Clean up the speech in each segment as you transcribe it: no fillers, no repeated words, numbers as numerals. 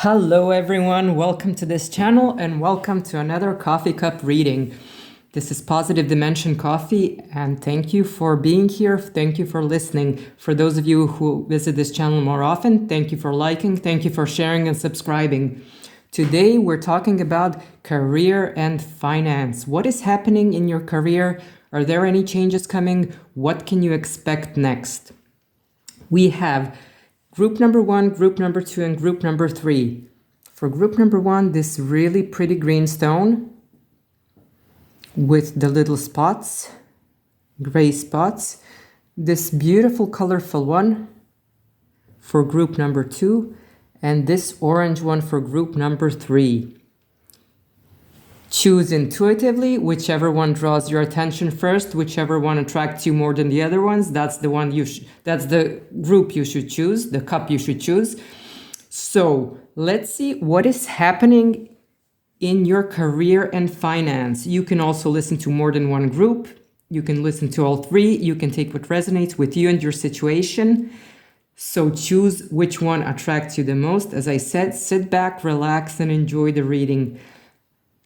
Hello everyone, welcome to this channel and welcome to another coffee cup reading. This is Positive Dimension Coffee and thank you for being here, thank you for listening. For those of you who visit this channel more often, thank you for liking, thank you for sharing and subscribing. Today we're talking about career and finance. What is happening in your career? Are there any changes coming? What can you expect next? We have group number 1, group number 2, and group number 3. For group number 1, this really pretty green stone with the little spots, gray spots. This beautiful colorful one for group number 2, and this orange one for group number 3. Choose intuitively, whichever one draws your attention first, whichever one attracts you more than the other ones, that's the one that's the group you should choose, the cup you should choose. So let's see what is happening in your career and finance. You can also listen to more than one group. You can listen to all three. You can take what resonates with you and your situation. So choose which one attracts you the most. As I said, sit back, relax, and enjoy the reading.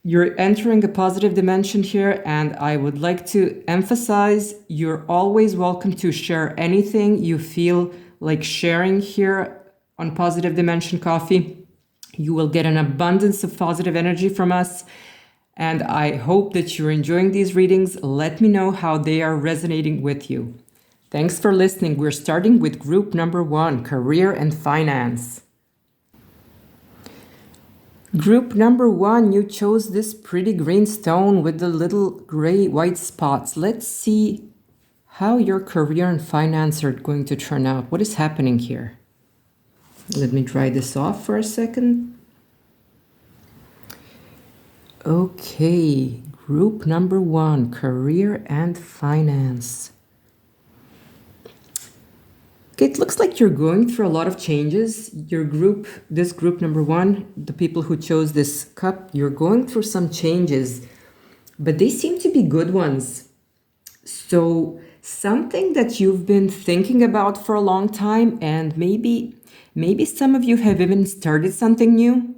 You're entering a positive dimension here, and I would like to emphasize you're always welcome to share anything you feel like sharing here on Positive Dimension Coffee. You will get an abundance of positive energy from us, and I hope that you're enjoying these readings. Let me know how they are resonating with you. Thanks for listening. We're starting with group number 1, career and finance. Group number 1, you chose this pretty green stone with the little gray white spots. Let's see how your career and finance are going to turn out. What is happening here? Let me dry this off for a second. Okay, group number 1, career and finance. Okay, it looks like you're going through a lot of changes. Your group, this group number 1, the people who chose this cup, you're going through some changes, but they seem to be good ones. So something that you've been thinking about for a long time, and maybe some of you have even started something new.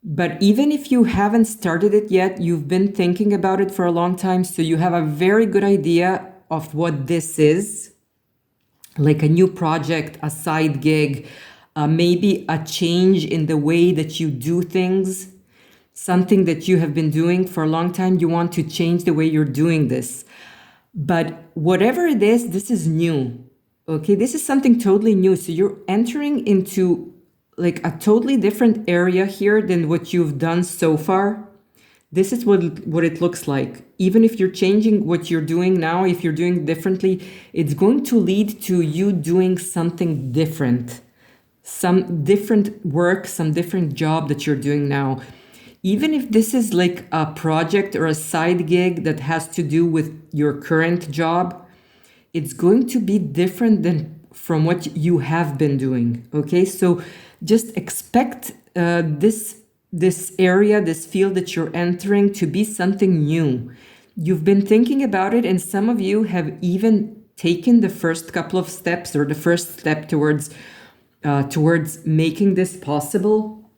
But even if you haven't started it yet, you've been thinking about it for a long time, so you have a very good idea of what this is. Like a new project, a side gig, maybe a change in the way that you do things, something that you have been doing for a long time, you want to change the way you're doing this. But whatever it is, this is new, okay? This is something totally new. So you're entering into like a totally different area here than what you've done so far. This is what it looks like. Even if you're changing what you're doing now, if you're doing differently, it's going to lead to you doing something different. Some different work, some different job that you're doing now. Even if this is like a project or a side gig that has to do with your current job, it's going to be different than from what you have been doing, okay? So just expect this area, this field that you're entering to be something new. You've been thinking about it, and some of you have even taken the first couple of steps or the first step towards making this possible.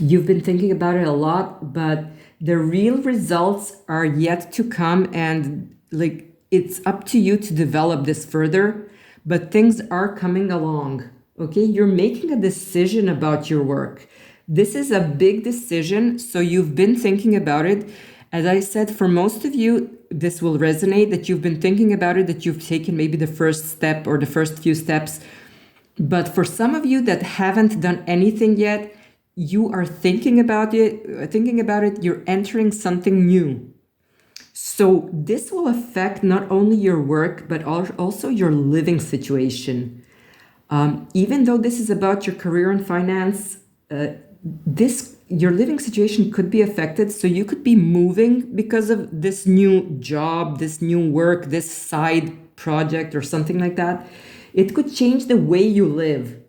You've been thinking about it a lot, but the real results are yet to come, and like it's up to you to develop this further, but things are coming along, okay? You're making a decision about your work. This is a big decision, so you've been thinking about it. As I said, for most of you, this will resonate, that you've been thinking about it, that you've taken maybe the first step or the first few steps. But for some of you that haven't done anything yet, you are thinking about it, you're entering something new. So this will affect not only your work, but also your living situation. Even though this is about your career and finance, your living situation could be affected. So you could be moving because of this new job, this new work, this side project or something like that. It could change the way you live.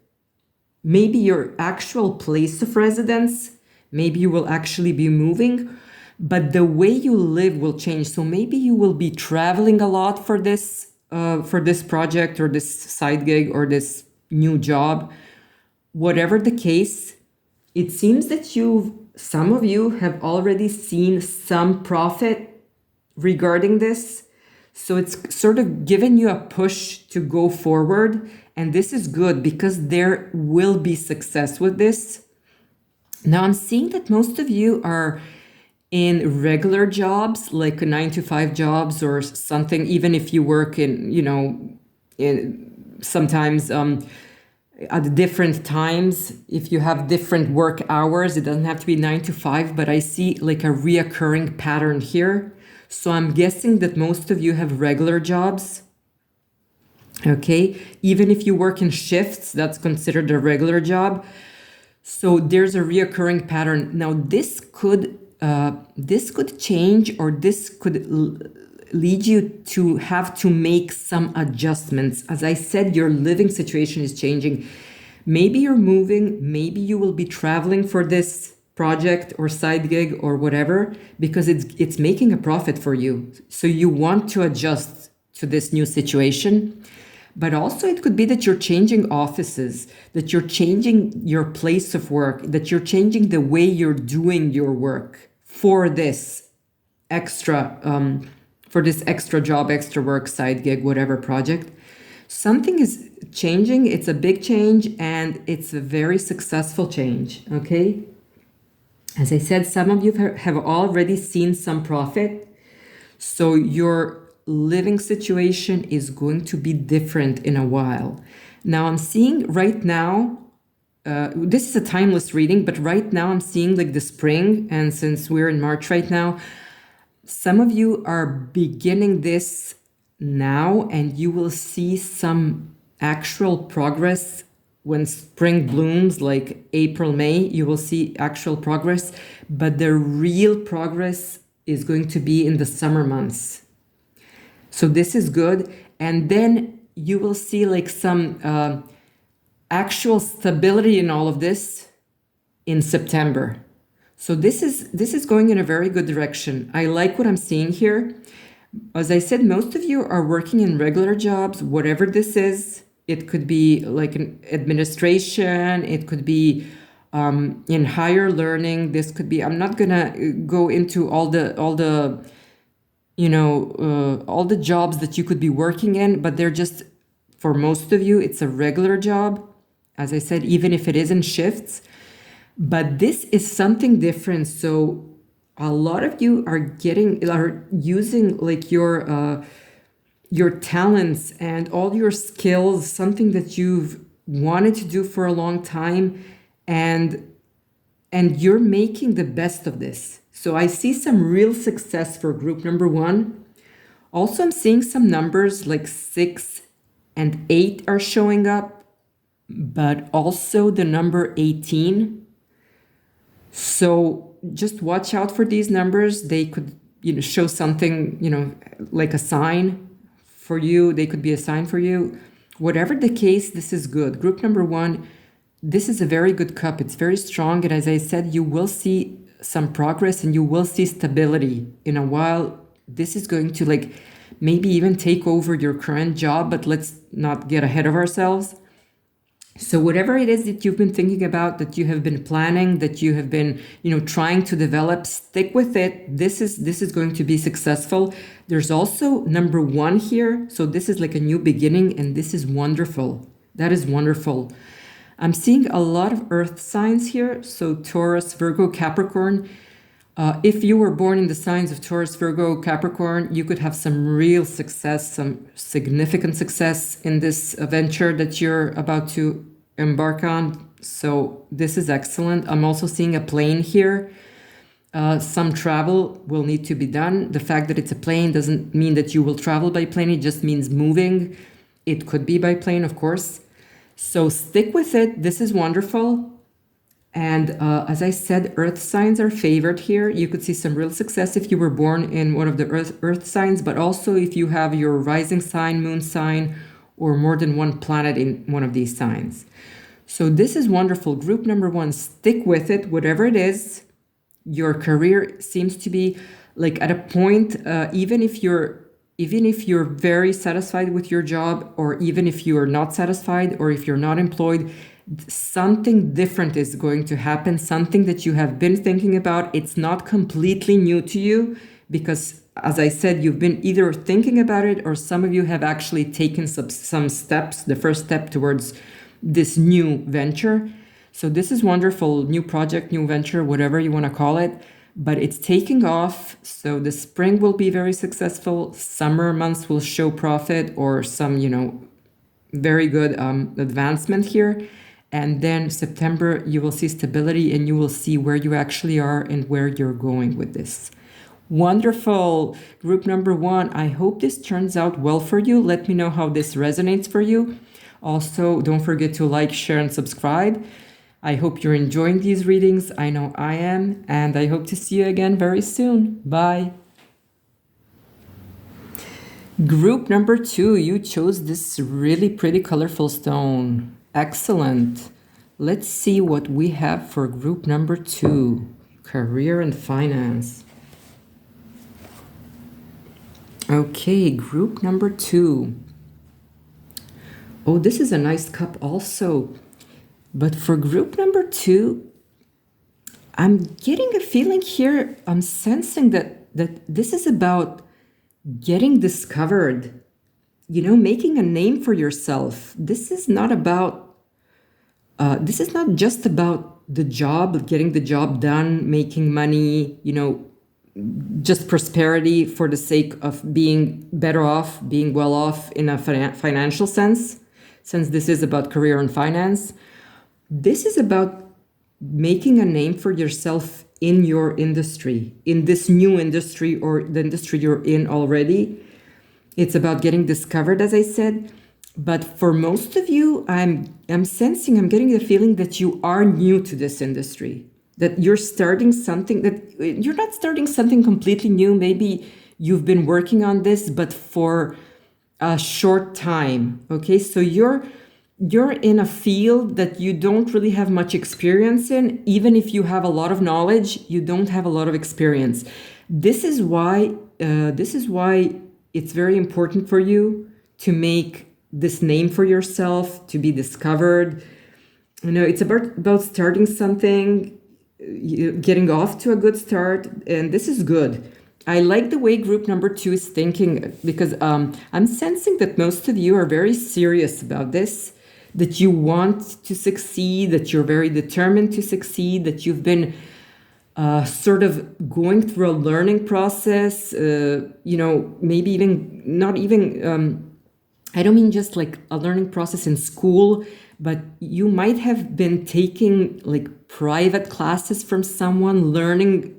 Maybe your actual place of residence, maybe you will actually be moving, but the way you live will change. So maybe you will be traveling a lot for this project or this side gig or this new job. Whatever the case, it seems that some of you have already seen some profit regarding this. So it's sort of given you a push to go forward. And this is good because there will be success with this. Now I'm seeing that most of you are in regular jobs, like a 9 to 5 jobs or something, even if you work in, sometimes at different times, if you have different work hours, it doesn't have to be 9 to 5, but I see like a reoccurring pattern here. So I'm guessing that most of you have regular jobs. Okay, even if you work in shifts, that's considered a regular job. So there's a reoccurring pattern. Now this could change, or this could lead you to have to make some adjustments. As I said, your living situation is changing. Maybe you're moving, maybe you will be traveling for this project or side gig or whatever, because it's making a profit for you. So you want to adjust to this new situation. But also it could be that you're changing offices, that you're changing your place of work, that you're changing the way you're doing your work for this extra job, extra work, side gig, whatever project. Something is changing. It's a big change, and it's a very successful change, okay? As I said, some of you have already seen some profit. So your living situation is going to be different in a while. Now I'm seeing right now, this is a timeless reading, but right now I'm seeing like the spring, and since we're in March right now, some of you are beginning this now, and you will see some actual progress when spring blooms, like April, May, you will see actual progress, but the real progress is going to be in the summer months. So this is good. And then you will see like some actual stability in all of this in September. So this is going in a very good direction. I like what I'm seeing here. As I said, most of you are working in regular jobs, whatever this is. It could be like an administration, it could be in higher learning. This could be, I'm not gonna go into all the jobs that you could be working in, but they're just, for most of you, it's a regular job. As I said, even if it is in shifts, but this is something different. So a lot of you are using like your talents and all your skills, something that you've wanted to do for a long time, and you're making the best of this. So I see some real success for group number 1. Also, I'm seeing some numbers like 6 and 8 are showing up, but also the number 18. So just watch out for these numbers. They could, show something, like a sign for you. They could be a sign for you. Whatever the case, this is good. Group number 1, this is a very good cup. It's very strong. And as I said, you will see some progress and you will see stability in a while. This is going to like maybe even take over your current job, but let's not get ahead of ourselves. So whatever it is that you've been thinking about, that you have been planning, that you have been, trying to develop, stick with it. This is going to be successful. There's also number 1 here. So this is like a new beginning, and this is wonderful. That is wonderful. I'm seeing a lot of earth signs here. So Taurus, Virgo, Capricorn. If you were born in the signs of Taurus, Virgo, Capricorn, you could have some real success, some significant success in this venture that you're about to embark on. So this is excellent. I'm also seeing a plane here. Some travel will need to be done. The fact that it's a plane doesn't mean that you will travel by plane. It just means moving. It could be by plane, of course. So stick with it. This is wonderful. And as I said, earth signs are favored here. You could see some real success if you were born in one of the earth signs, but also if you have your rising sign, moon sign, or more than one planet in one of these signs. So this is wonderful. Group number 1, stick with it, whatever it is. Your career seems to be like at a point, even if you're very satisfied with your job, or even if you are not satisfied, or if you're not employed, Something different is going to happen, something that you have been thinking about. It's not completely new to you because, as I said, you've been either thinking about it or some of you have actually taken some steps, the first step towards this new venture. So this is wonderful, new project, new venture, whatever you want to call it, but it's taking off. So the spring will be very successful. Summer months will show profit or some, very good advancement here. And then September, you will see stability and you will see where you actually are and where you're going with this. Wonderful. Group number 1, I hope this turns out well for you. Let me know how this resonates for you. Also, don't forget to like, share, and subscribe. I hope you're enjoying these readings. I know I am, and I hope to see you again very soon. Bye. Group number 2, you chose this really pretty colorful stone. Excellent. Let's see what we have for group number 2, career and finance. Okay, group number 2. Oh, this is a nice cup also. But for group number 2, I'm getting a feeling here, I'm sensing that this is about getting discovered, making a name for yourself. This is not just about the job, getting the job done, making money, just prosperity for the sake of being better off, being well off in a financial sense, since this is about career and finance. This is about making a name for yourself in your industry, in this new industry or the industry you're in already. It's about getting discovered, as I said. But for most of you, I'm getting the feeling that you are new to this industry, that you're starting something, that you're not starting something completely new. Maybe you've been working on this, but for a short time. Okay, so you're in a field that you don't really have much experience in. Even if you have a lot of knowledge, you don't have a lot of experience. This is why it's very important for you to make this name for yourself, to be discovered. It's about starting something, getting off to a good start, and this is good. I like the way group number 2 is thinking because I'm sensing that most of you are very serious about this, that you want to succeed, that you're very determined to succeed, that you've been sort of going through a learning process, maybe even not even, I don't mean just like a learning process in school, but you might have been taking like private classes from someone, learning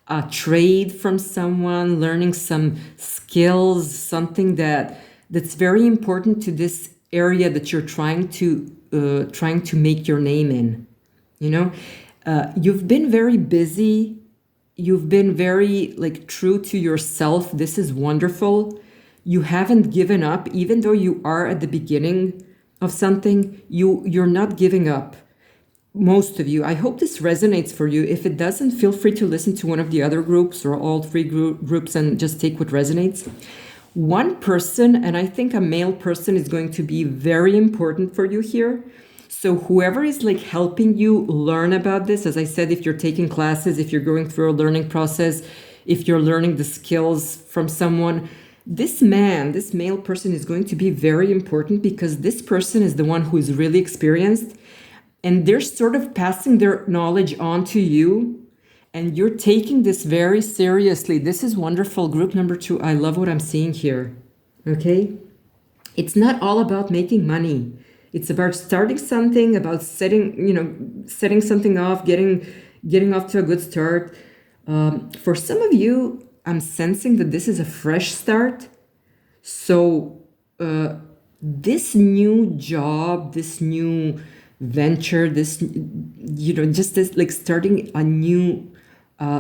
a trade from someone, learning some skills, something that's very important to this area that you're trying to make your name in. You've been very busy. You've been very true to yourself. This is wonderful. You haven't given up, even though you are at the beginning of something. You're not giving up. Most of you. I hope this resonates for you. If it doesn't, feel free to listen to one of the other groups or all 3 groups and just take what resonates. One person, and I think a male person, is going to be very important for you here. So whoever is helping you learn about this, as I said, if you're taking classes, if you're going through a learning process, if you're learning the skills from someone, this male person is going to be very important because this person is the one who is really experienced and they're sort of passing their knowledge on to you. And you're taking this very seriously. This is wonderful. Group number 2, I love what I'm seeing here. Okay? It's not all about making money. It's about starting something, about setting something off, getting off to a good start. For some of you, I'm sensing that this is a fresh start. So this new job, this new venture, this, just this starting a new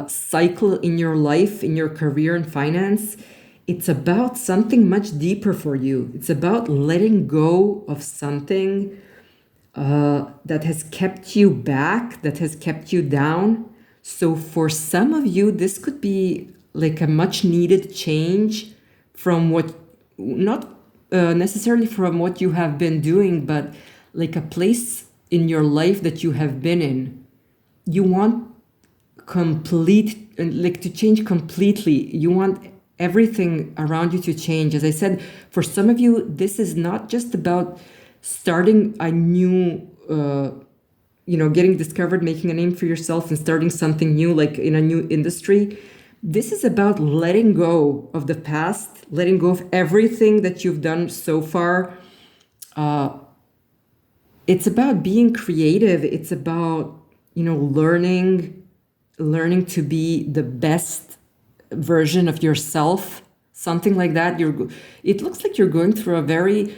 cycle in your life, in your career and finance, it's about something much deeper for you. It's about letting go of something that has kept you back, that has kept you down. So for some of you, this could be a much needed change from what, not necessarily from what you have been doing, but a place in your life that you have been in, you want like to change completely. You want everything around you to change. As I said, for some of you, this is not just about starting a new, getting discovered, making a name for yourself and starting something new, like in a new industry. This is about letting go of the past, letting go of everything that you've done so far. It's about being creative. It's about, learning to be the best version of yourself, something like that. It looks like you're going through a very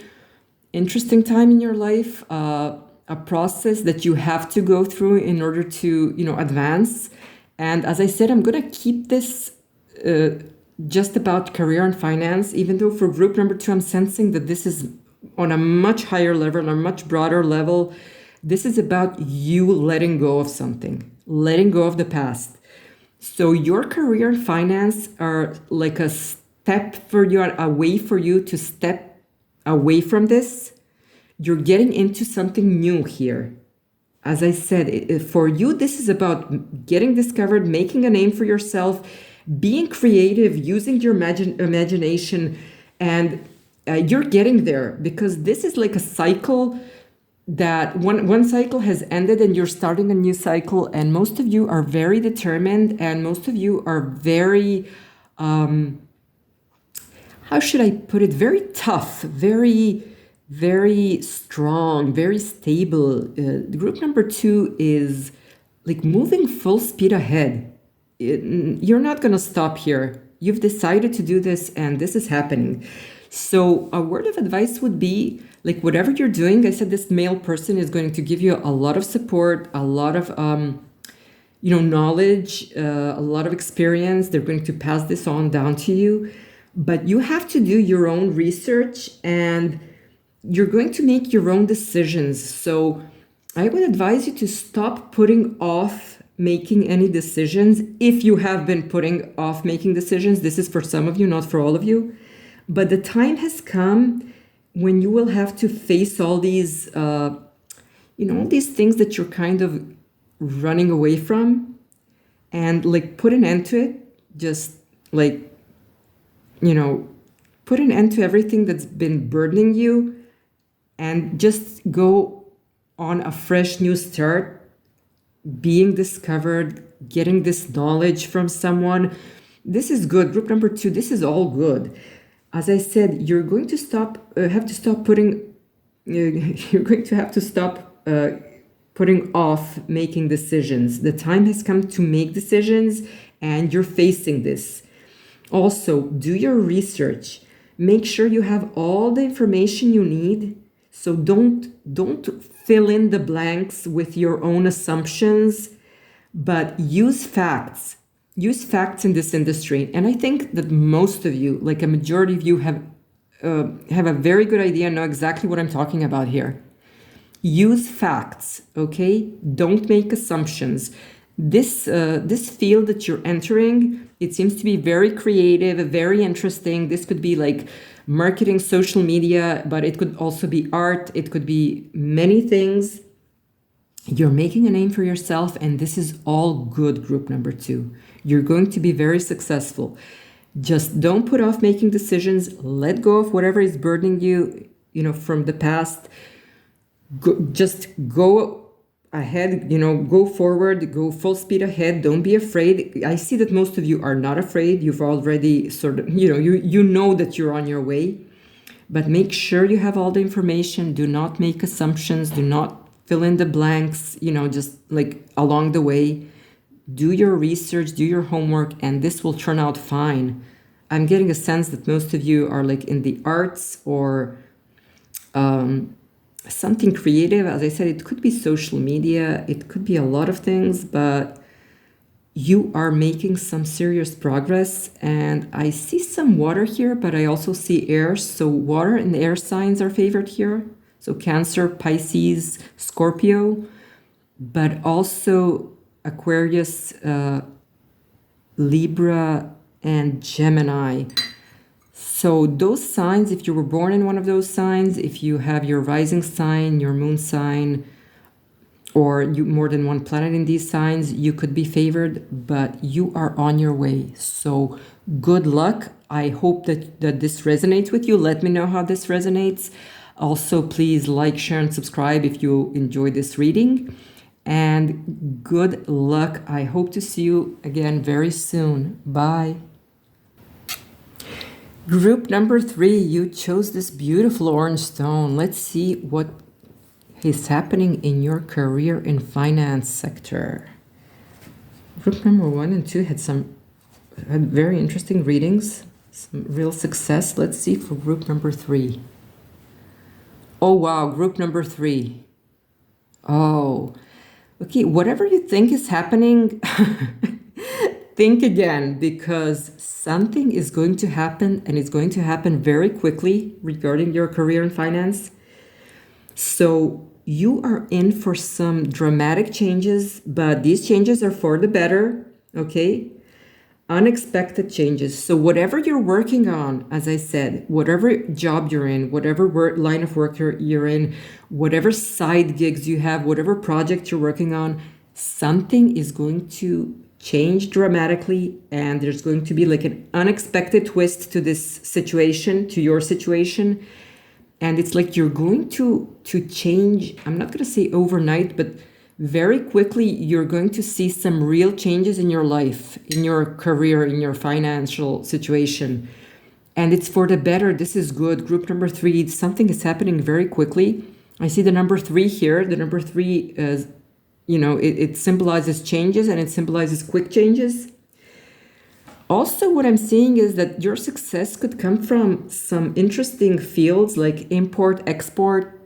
interesting time in your life, a process that you have to go through in order to, advance. And as I said, I'm going to keep this just about career and finance, even though for group number 2, I'm sensing that this is on a much higher level, on a much broader level. This is about you letting go of something, letting go of the past. So your career and finance are like a step for you, a way for you to step away from this. You're getting into something new here. As I said, for you, this is about getting discovered, making a name for yourself, being creative, using your imagination, and you're getting there, because this is like a cycle that one cycle has ended and you're starting a new cycle. And most of you are very determined, and most of you are very, how should I put it, very tough, very, very strong, very stable. Group number 2 is like moving full speed ahead. You're not going to stop here. You've decided to do this, and this is happening. So a word of advice would be, like, whatever you're doing, I said this male person is going to give you a lot of support, a lot of, knowledge, a lot of experience. They're going to pass this on down to you. But you have to do your own research, and you're going to make your own decisions. So I would advise you to stop putting off making any decisions. If you have been putting off making decisions, this is for some of you, not for all of you. But the time has come when you will have to face all these, all these things that you're kind of running away from, and like put an end to it. Just like, put an end to everything that's been burdening you, and just go on a fresh new start, being discovered, getting this knowledge from someone. This is good. Group number 2, this is all good. As I said, you're going to stop putting off making decisions. The time has come to make decisions, and you're facing this. Also, do your research. Make sure you have all the information you need. So don't fill in the blanks with your own assumptions, but use facts. Use facts in this industry. And I think that most of you, like a majority of you, have a very good idea and know exactly what I'm talking about here. Use facts, okay? Don't make assumptions. This field that you're entering, it seems to be very creative, very interesting. This could be like marketing, social media, but it could also be art. It could be many things. You're making a name for yourself, and this is all good, group number 2. You're going to be very successful. Just don't put off making decisions. Let go of whatever is burdening you, from the past. Just go ahead, go forward, go full speed ahead. Don't be afraid. I see that most of you are not afraid. You've already sort of, you know that you're on your way. But make sure you have all the information. Do not make assumptions. Do not fill in the blanks, just like along the way. Do your research, do your homework, and this will turn out fine. I'm getting a sense that most of you are like in the arts or something creative. As I said, it could be social media, it could be a lot of things, but you are making some serious progress. And I see some water here, but I also see air. So water and air signs are favored here. So Cancer, Pisces, Scorpio, but also Aquarius, Libra, and Gemini. So those signs, if you were born in one of those signs, if you have your rising sign, your moon sign, or you more than one planet in these signs, you could be favored, but you are on your way. So good luck. I hope that this resonates with you. Let me know how this resonates. Also, please like, share, and subscribe if you enjoyed this reading. And good luck. I hope to see you again very soon. Bye. Group number 3, you chose this beautiful orange stone. Let's see what is happening in your career and finance sector. Group number 1 and 2 had very interesting readings, some real success. Let's see for group number 3. Oh wow, group number 3. Oh, okay, whatever you think is happening, think again, because something is going to happen, and it's going to happen very quickly regarding your career and finance. So you are in for some dramatic changes, but these changes are for the better, okay? Unexpected changes. So whatever you're working on, as I said, whatever job you're in, whatever line of work you're in, whatever side gigs you have, whatever project you're working on, something is going to change dramatically, and there's going to be like an unexpected twist to this situation, to your situation. And it's like you're going to change, I'm not going to say overnight, but very quickly you're going to see some real changes in your life, in your career, in your financial situation. And it's for the better. This is good. Group number 3, something is happening very quickly. I see the number 3 here. The number 3 is, it symbolizes changes, and it symbolizes quick changes. Also, what I'm seeing is that your success could come from some interesting fields like import, export.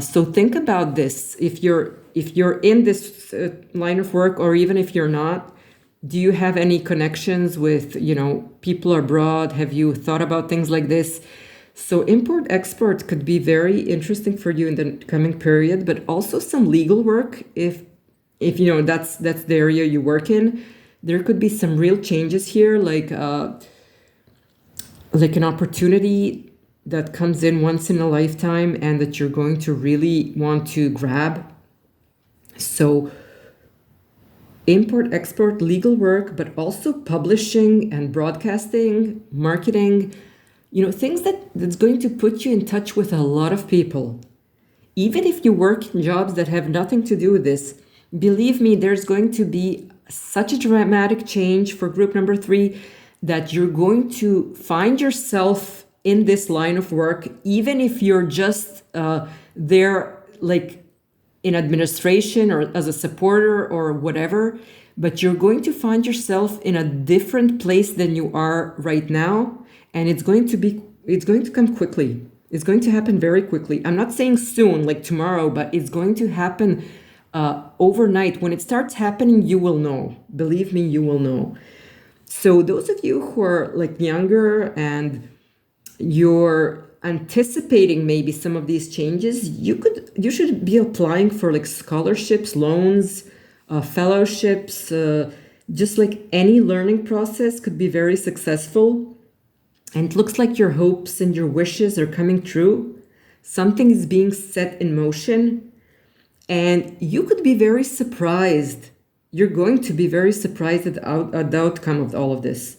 So think about this. If you're in this line of work, or even if you're not, do you have any connections with, people abroad? Have you thought about things like this? So import, export could be very interesting for you in the coming period, but also some legal work. If that's the area you work in. There could be some real changes here, like an opportunity that comes in once in a lifetime and that you're going to really want to grab. So import, export, legal work, but also publishing and broadcasting, marketing, things that's going to put you in touch with a lot of people. Even if you work in jobs that have nothing to do with this, believe me, there's going to be such a dramatic change for group number 3 that you're going to find yourself in this line of work, even if you're just there like in administration or as a supporter or whatever, but you're going to find yourself in a different place than you are right now, and it's going to come quickly. It's going to happen very quickly. I'm not saying soon, like tomorrow, but it's going to happen overnight. When it starts happening, you will know. Believe me, you will know. So those of you who are like younger and you're anticipating maybe some of these changes, you should be applying for like scholarships, loans, fellowships, just like any learning process could be very successful. And it looks like your hopes and your wishes are coming true. Something is being set in motion. And you could be very surprised. You're going to be very surprised at the outcome of all of this.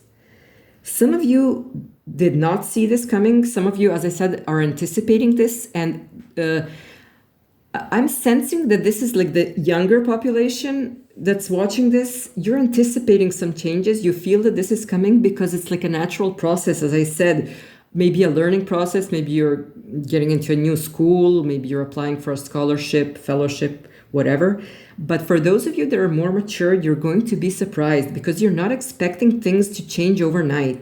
Some of you did not see this coming. Some of you, as I said, are anticipating this. And I'm sensing that this is like the younger population that's watching this. You're anticipating some changes. You feel that this is coming because it's like a natural process, as I said. Maybe a learning process, maybe you're getting into a new school, maybe you're applying for a scholarship, fellowship, whatever. But for those of you that are more mature, you're going to be surprised because you're not expecting things to change overnight.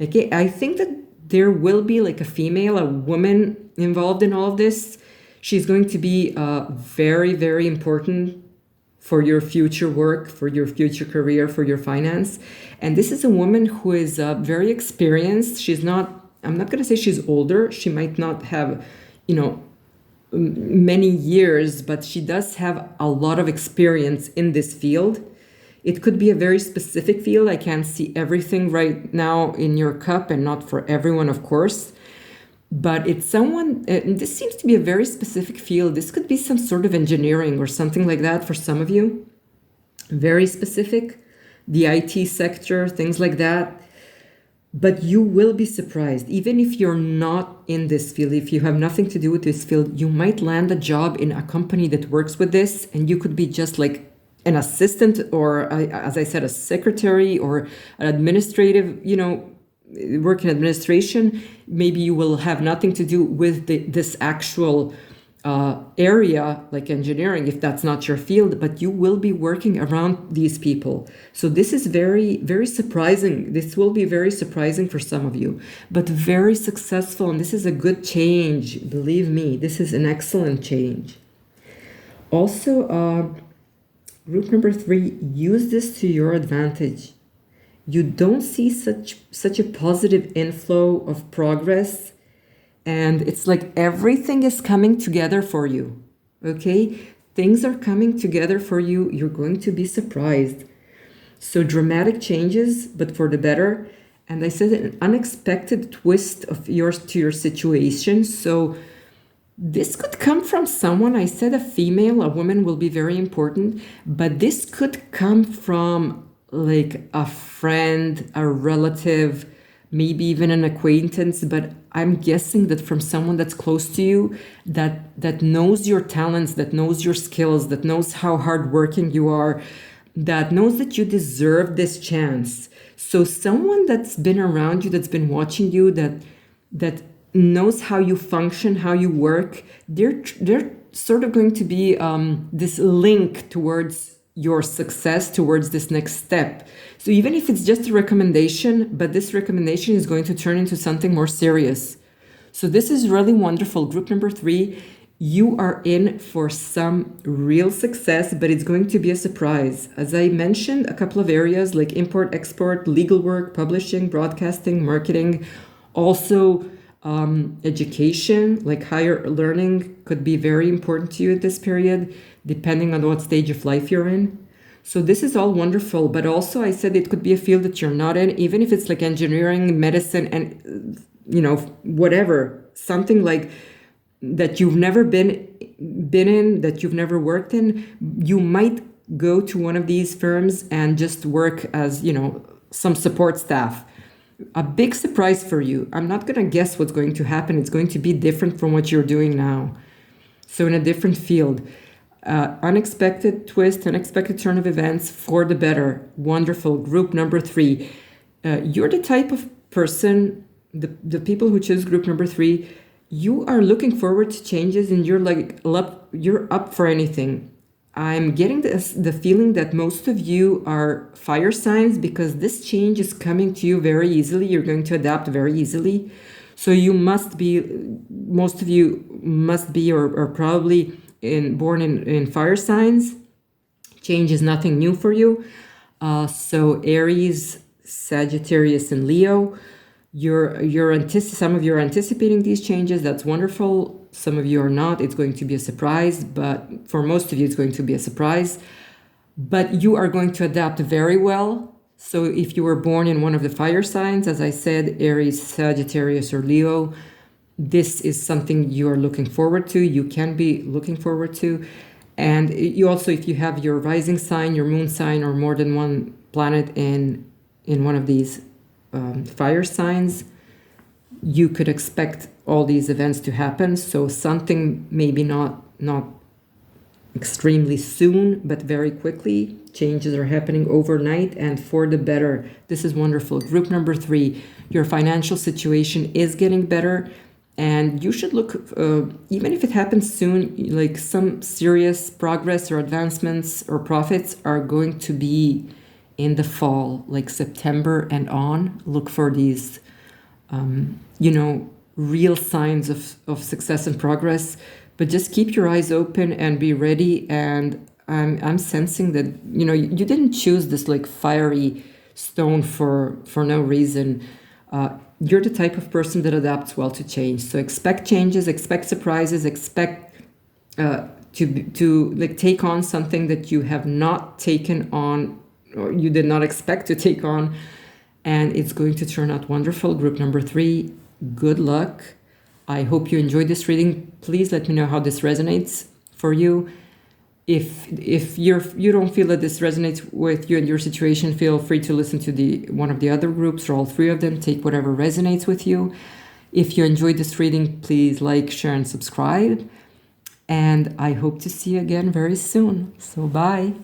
Okay, I think that there will be like a woman involved in all of this. She's going to be very, very important for your future work, for your future career, for your finance. And this is a woman who is very experienced. I'm not going to say she's older. She might not have, many years, but she does have a lot of experience in this field. It could be a very specific field. I can't see everything right now in your cup, and not for everyone, of course. but it's someone, this seems to be a very specific field. This could be some sort of engineering or something like that for some of you. Very specific, the IT sector, things like that. But you will be surprised, even if you're not in this field, if you have nothing to do with this field, you might land a job in a company that works with this, and you could be just like an assistant or, as I said, a secretary or an administrative, work in administration. Maybe you will have nothing to do with this actual area like engineering, if that's not your field, but you will be working around these people. So this is very, very surprising. This will be very surprising for some of you, but very successful. And this is a good change. Believe me, this is an excellent change. Also, group number 3, use this to your advantage. You don't see such a positive inflow of progress, and it's like everything is coming together for you. Okay, things are coming together for you. You're going to be surprised. So dramatic changes, but for the better. And I said an unexpected twist to your situation. So this could come from someone. I said a female, a woman will be very important, but this could come from like a friend, a relative, maybe even an acquaintance, but I'm guessing that from someone that's close to you, that knows your talents, that knows your skills, that knows how hardworking you are, that knows that you deserve this chance. So someone that's been around you, that's been watching you, that knows how you function, how you work, they're sort of going to be this link towards your success, towards this next step. So even if it's just a recommendation, but this recommendation is going to turn into something more serious. So this is really wonderful. Group number 3, you are in for some real success, but it's going to be a surprise. As I mentioned, a couple of areas like import, export, legal work, publishing, broadcasting, marketing, also education, like higher learning, could be very important to you at this period, depending on what stage of life you're in. So this is all wonderful, but also I said it could be a field that you're not in, even if it's like engineering, medicine, and whatever, something like that you've never been in, that you've never worked in. You might go to one of these firms and just work as some support staff. A big surprise for you. I'm not going to guess what's going to happen. It's going to be different from what you're doing now. So in a different field. Unexpected twist, unexpected turn of events for the better. Wonderful. Group number 3. You're the type of person, the people who choose group number 3, you are looking forward to changes and you're up for anything. I'm getting the feeling that most of you are fire signs because this change is coming to you very easily. You're going to adapt very easily. So most of you must be or probably born in fire signs. Change is nothing new for you. So Aries, Sagittarius, and Leo, some of you are anticipating these changes. That's wonderful. Some of you are not. It's going to be a surprise, but for most of you, it's going to be a surprise. But you are going to adapt very well. So if you were born in one of the fire signs, as I said, Aries, Sagittarius, or Leo, this is something you are looking forward to. You can be looking forward to. And you also, if you have your rising sign, your moon sign, or more than one planet in one of these fire signs, you could expect all these events to happen. So something maybe not extremely soon, but very quickly. Changes are happening overnight and for the better. This is wonderful. Group number 3, your financial situation is getting better. And you should look, even if it happens soon, like some serious progress or advancements or profits are going to be in the fall, like September and on. Look for these, real signs of success and progress. But just keep your eyes open and be ready. And I'm sensing that, you didn't choose this like fiery stone for no reason. You're the type of person that adapts well to change. So expect changes, expect surprises, expect to like take on something that you have not taken on or you did not expect to take on, and it's going to turn out wonderful. Group number 3, good luck. I hope you enjoyed this reading. Please let me know how this resonates for you. If you don't feel that this resonates with you and your situation, feel free to listen to one of the other groups or all three of them. Take whatever resonates with you. If you enjoyed this reading, please like, share, and subscribe. And I hope to see you again very soon. So bye.